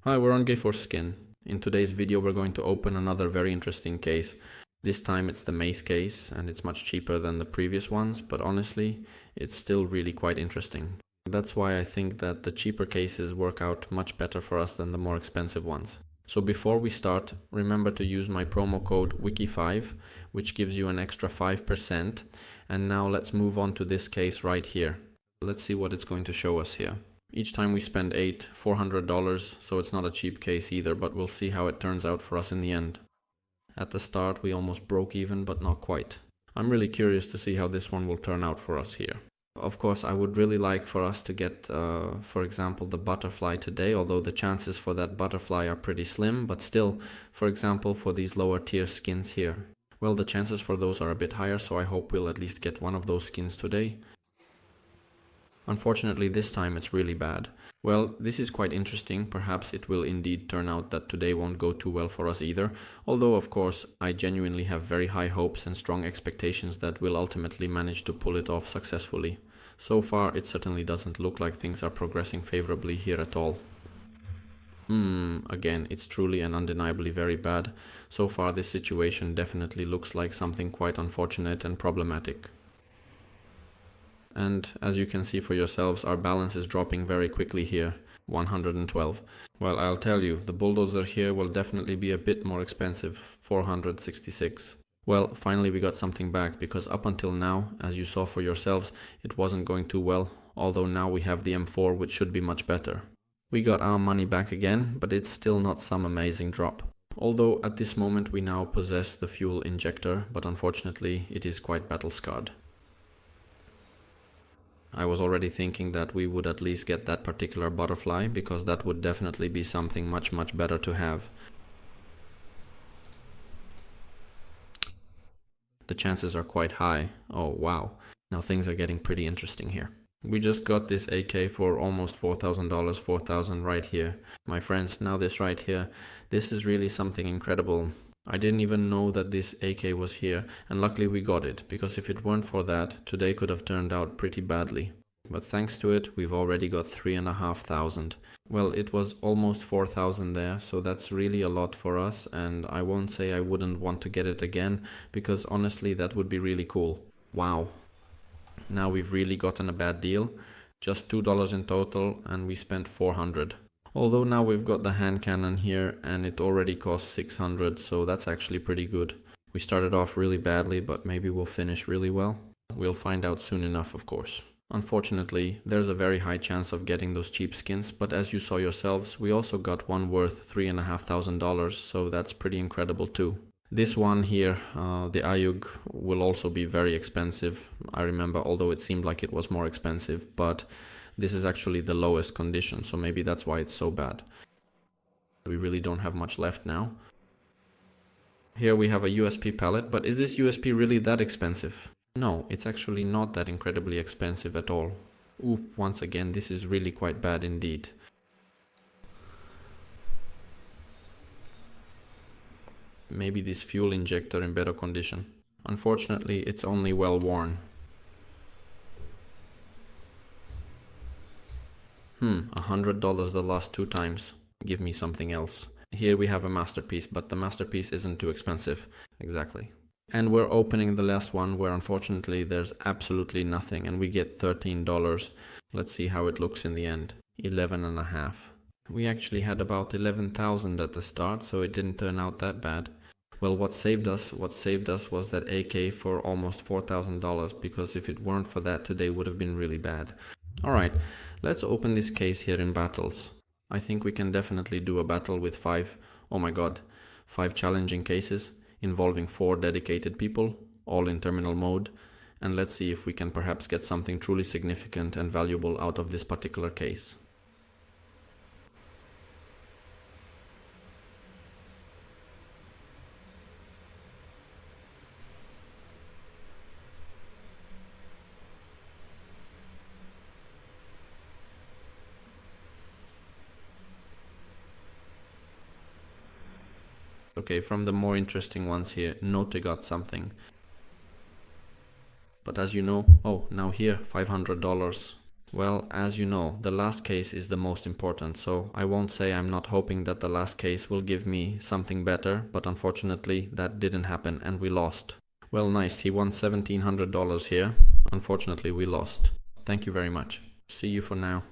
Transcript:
Hi, we're on Gay4 Skin. In today's video we're going to open another very interesting case. This time it's the mace case and it's much cheaper than the previous ones, but honestly it's still really quite interesting. That's why I think that the cheaper cases work out much better for us than the more expensive ones. So before we start, remember to use my promo code WIKI5, which gives you an extra 5%. And now let's move on to this case right here. Let's see what it's going to show us here. Each time we spend $400, so it's not a cheap case either, but we'll see how it turns out for us in the end. At the start we almost broke even, but not quite. I'm really curious to see how this one will turn out for us here. Of course, I would really like for us to get, for example, the butterfly today, although the chances for that butterfly are pretty slim, but still, for example, for these lower tier skins here, well, the chances for those are a bit higher, so I hope we'll at least get one of those skins today. Unfortunately, this time it's really bad. Well, this is quite interesting. Perhaps it will indeed turn out that today won't go too well for us either. Although, of course, I genuinely have very high hopes and strong expectations that we'll ultimately manage to pull it off successfully. So far, it certainly doesn't look like things are progressing favorably here at all. Again, it's truly and undeniably very bad. So far, this situation definitely looks like something quite unfortunate and problematic. And as you can see for yourselves, our balance is dropping very quickly here, 112. Well, I'll tell you, the bulldozer here will definitely be a bit more expensive, 466. Well, finally we got something back, because up until now, as you saw for yourselves, it wasn't going too well, although now we have the M4, which should be much better. We got our money back again, but it's still not some amazing drop. Although at this moment we now possess the fuel injector, but unfortunately it is quite battle scarred. I was already thinking that we would at least get that particular butterfly, because that would definitely be something much better to have. The chances are quite high. Oh wow, now things are getting pretty interesting here. We just got this AK for almost $4,000, $4,000 right here. My friends, now this right here, this is really something incredible. I didn't even know that this AK was here, and luckily we got it, because if it weren't for that, today could have turned out pretty badly. But thanks to it, we've already got 3,500. Well, it was almost 4,000 there, so that's really a lot for us, and I won't say I wouldn't want to get it again, because honestly that would be really cool. Wow. Now we've really gotten a bad deal. Just $2 in total, and we spent 400. Although now we've got the hand cannon here and it already costs 600, so that's actually pretty good. We started off really badly, but maybe we'll finish really well. We'll find out soon enough, of course. Unfortunately, there's a very high chance of getting those cheap skins, but as you saw yourselves, we also got one worth $3,500, so that's pretty incredible too. This one here, the Ayug, will also be very expensive. I remember, although it seemed like it was more expensive, but this is actually the lowest condition, so maybe that's why it's so bad. We really don't have much left now. Here we have a USP palette, but is this USP really that expensive? No, it's actually not that incredibly expensive at all. Oof, once again, this is really quite bad indeed. Maybe this fuel injector in better condition. Unfortunately, it's only well worn. $100 the last two times. Give me something else. Here we have a masterpiece, but the masterpiece isn't too expensive. Exactly. And we're opening the last one, where unfortunately there's absolutely nothing, and we get $13. Let's see how it looks in the end. 11.5. We actually had about 11,000 at the start, so it didn't turn out that bad. Well, what saved us was that AK for almost $4,000, because if it weren't for that, today would have been really bad. Alright, let's open this case here in battles. I think we can definitely do a battle with 5 challenging cases, involving 4 dedicated people, all in terminal mode, and let's see if we can perhaps get something truly significant and valuable out of this particular case. Okay, from the more interesting ones here, Note got something. But as you know, oh, now here, $500. Well, as you know, the last case is the most important, so I won't say I'm not hoping that the last case will give me something better, but unfortunately that didn't happen and we lost. Well, nice, he won $1,700 here. Unfortunately, we lost. Thank you very much. See you for now.